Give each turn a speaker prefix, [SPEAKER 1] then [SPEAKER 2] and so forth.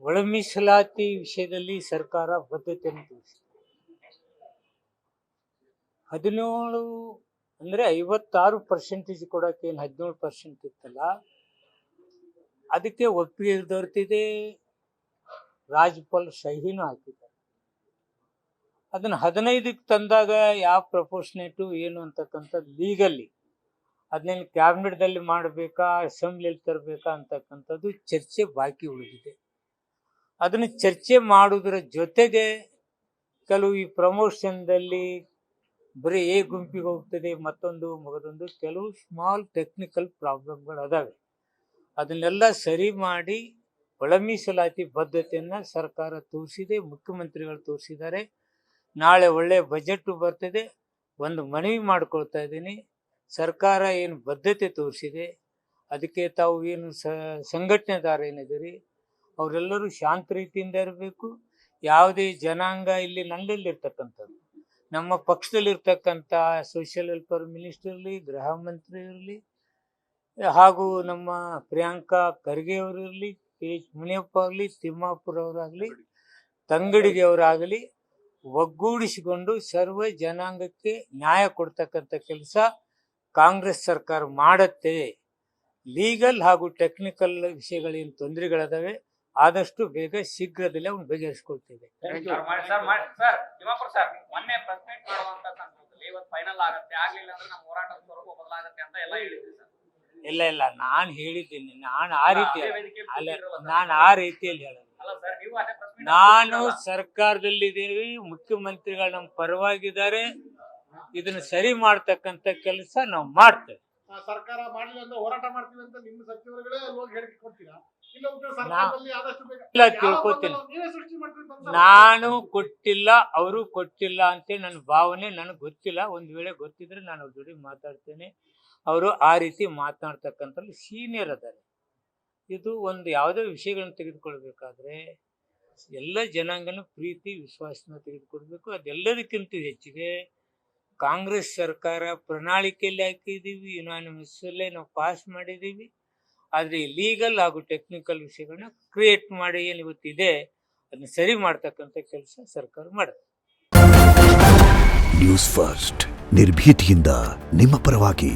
[SPEAKER 1] ಒಳ ಮೀಸಲಾತಿ ವಿಷಯದಲ್ಲಿ ಸರ್ಕಾರ ಬದ್ಧತೆಯನ್ನು ತೋರಿಸಿದೆ. 17 ಅಂದರೆ 56% ಕೊಡೋಕೆ ಏನು 17% ಇತ್ತಲ್ಲ, ಅದಕ್ಕೆ ಒಪ್ಪಿಗೆ ದೊರೆತಿದೆ. ರಾಜ್ಯಪಾಲ ಸಹಿನೂ ಹಾಕಿದ್ದಾರೆ. ಅದನ್ನು 15ಕ್ಕೆ ತಂದಾಗ ಯಾವ ಪ್ರಪೋರ್ಷನೇಟು ಏನು ಅಂತಕ್ಕಂಥದ್ದು ಲೀಗಲ್ಲಿ ಅದನ್ನೇನು ಕ್ಯಾಬಿನೆಟ್ದಲ್ಲಿ ಮಾಡಬೇಕಾ, ಅಸೆಂಬ್ಲಿಯಲ್ಲಿ ತರಬೇಕಾ ಅಂತಕ್ಕಂಥದ್ದು ಚರ್ಚೆ ಬಾಕಿ ಉಳಿದಿದೆ. ಅದನ್ನು ಚರ್ಚೆ ಮಾಡೋದ್ರ ಜೊತೆಗೆ ಕೆಲವು ಈ ಪ್ರಮೋಷನ್ದಲ್ಲಿ ಬರೀ ಎ ಗುಂಪಿಗೆ ಹೋಗ್ತದೆ, ಮಗದೊಂದು ಕೆಲವು ಸ್ಮಾಲ್ ಟೆಕ್ನಿಕಲ್ ಪ್ರಾಬ್ಲಮ್ಗಳು ಅದಾವೆ. ಅದನ್ನೆಲ್ಲ ಸರಿ ಮಾಡಿ ಒಳ ಮೀಸಲಾತಿ ಬದ್ಧತೆಯನ್ನು ಸರ್ಕಾರ ತೋರಿಸಿದೆ, ಮುಖ್ಯಮಂತ್ರಿಗಳು ತೋರಿಸಿದ್ದಾರೆ. ನಾಳೆ ಒಳ್ಳೆ ಬಜೆಟ್ ಬರ್ತದೆ. ಒಂದು ಮನವಿ ಮಾಡ್ಕೊಳ್ತಾ ಇದ್ದೀನಿ, ಸರ್ಕಾರ ಏನು ಬದ್ಧತೆ ತೋರಿಸಿದೆ ಅದಕ್ಕೆ ತಾವು ಏನು ಸಂಘಟನೆದಾರ ಏನಿದ್ದೀರಿ ಅವರೆಲ್ಲರೂ ಶಾಂತ ರೀತಿಯಿಂದ ಇರಬೇಕು. ಯಾವುದೇ ಜನಾಂಗ ಇಲ್ಲಿ ನನ್ನಲ್ಲಿರ್ತಕ್ಕಂಥದ್ದು, ನಮ್ಮ ಪಕ್ಷದಲ್ಲಿರ್ತಕ್ಕಂಥ ಸೋಷಿಯಲ್ ವೆಲ್ಫೇರ್ ಮಿನಿಸ್ಟರ್ ಇರಲಿ, ಗೃಹ ಮಂತ್ರಿ ಇರಲಿ, ಹಾಗೂ ನಮ್ಮ ಪ್ರಿಯಾಂಕಾ ಖರ್ಗೆ ಅವರಿರಲಿ, H. ಮುನಿಯಪ್ಪ ಆಗಲಿ, ತಿಮ್ಮಾಪುರ ಅವರಾಗಲಿ, ತಂಗಡಿಗೆ ಅವರಾಗಲಿ ಒಗ್ಗೂಡಿಸಿಕೊಂಡು ಸರ್ವ ಜನಾಂಗಕ್ಕೆ ನ್ಯಾಯ ಕೊಡ್ತಕ್ಕಂಥ ಕೆಲಸ ಕಾಂಗ್ರೆಸ್ ಸರ್ಕಾರ ಮಾಡುತ್ತೆ. ಲೀಗಲ್ ಹಾಗೂ ಟೆಕ್ನಿಕಲ್ ವಿಷಯಗಳೇನು ತೊಂದರೆಗಳಿದಾವೆ ಆದಷ್ಟು ಬೇಗ ಶೀಘ್ರದಲ್ಲೇ ಅವ್ನು ಬಗೆಹರಿಸ್ಕೊಳ್ತೇವೆ. ಇಲ್ಲ ನಾನು ಹೇಳಿದ್ದೀನಿ, ನಾನು ಆ ರೀತಿಯಲ್ಲಿ ಹೇಳೋದು. ನಾನು ಸರ್ಕಾರದಲ್ಲಿದ್ದೀವಿ, ಮುಖ್ಯಮಂತ್ರಿಗಳು ನಮ್ಮ ಪರವಾಗಿದ್ದಾರೆ, ಇದನ್ನು ಸರಿ ಮಾಡ್ತಕ್ಕಂಥ ಕೆಲಸ ನಾವು ಮಾಡ್ತೇವೆ.
[SPEAKER 2] ಸರ್ಕಾರ ಮಾಡಲಿಲ್ಲ ಅಂತ ಹೋರಾಟ ಮಾಡ್ತೀವಿ ಅಂತ ನಿಮ್ಮ ಸಚಿವರುಗಳೇ ಹೋಗಿ ಹೇಳಿಕೆ ಕೊಡ್ತೀರಾ?
[SPEAKER 1] ತಿಳ್ಕೊತೀನಿ. ನಾನು ಕೊಟ್ಟಿಲ್ಲ, ಅವರು ಕೊಟ್ಟಿಲ್ಲ ಅಂತ ನನ್ನ ಭಾವನೆ ನನಗೆ ಗೊತ್ತಿಲ್ಲ. ಒಂದು ವೇಳೆ ಗೊತ್ತಿದ್ರೆ ನಾನು ಅವ್ರ ಜೊತೆ ಮಾತಾಡ್ತೇನೆ. ಅವರು ಆ ರೀತಿ ಮಾತನಾಡ್ತಕ್ಕಂಥ ಸೀನಿಯರ್ ಅದಾರೆ. ಇದು ಒಂದು ಯಾವುದೇ ವಿಷಯಗಳನ್ನು ತೆಗೆದುಕೊಳ್ಬೇಕಾದ್ರೆ ಎಲ್ಲ ಜನಾಂಗನ ಪ್ರೀತಿ ವಿಶ್ವಾಸನ ತೆಗೆದುಕೊಳ್ಬೇಕು. ಅದೆಲ್ಲದಕ್ಕಿಂತ ಹೆಚ್ಚಿಗೆ ಕಾಂಗ್ರೆಸ್ ಸರ್ಕಾರ ಪ್ರಣಾಳಿಕೆಯಲ್ಲಿ ಹಾಕಿದ್ದೀವಿ, ಯುನಾನಿಮಸ್ಸಲ್ಲೇ ನಾವು ಪಾಸ್ ಮಾಡಿದ್ದೀವಿ. ಆದರೆ ಲೀಗಲ್ ಹಾಗೂ ಟೆಕ್ನಿಕಲ್ ವಿಷಯಗಳನ್ನ ಕ್ರಿಯೇಟ್ ಮಾಡಿ ಏನು ಇವತ್ತಿದೆ ಅದನ್ನ ಸರಿ ಮಾಡ್ತಕ್ಕಂಥ ಕೆಲಸ ಸರ್ಕಾರ ಮಾಡುತ್ತೆ.
[SPEAKER 3] ನ್ಯೂಸ್ ಫಸ್ಟ್ ನಿರ್ಭೀತಿಯಿಂದ ನಿಮ್ಮ ಪರವಾಗಿ.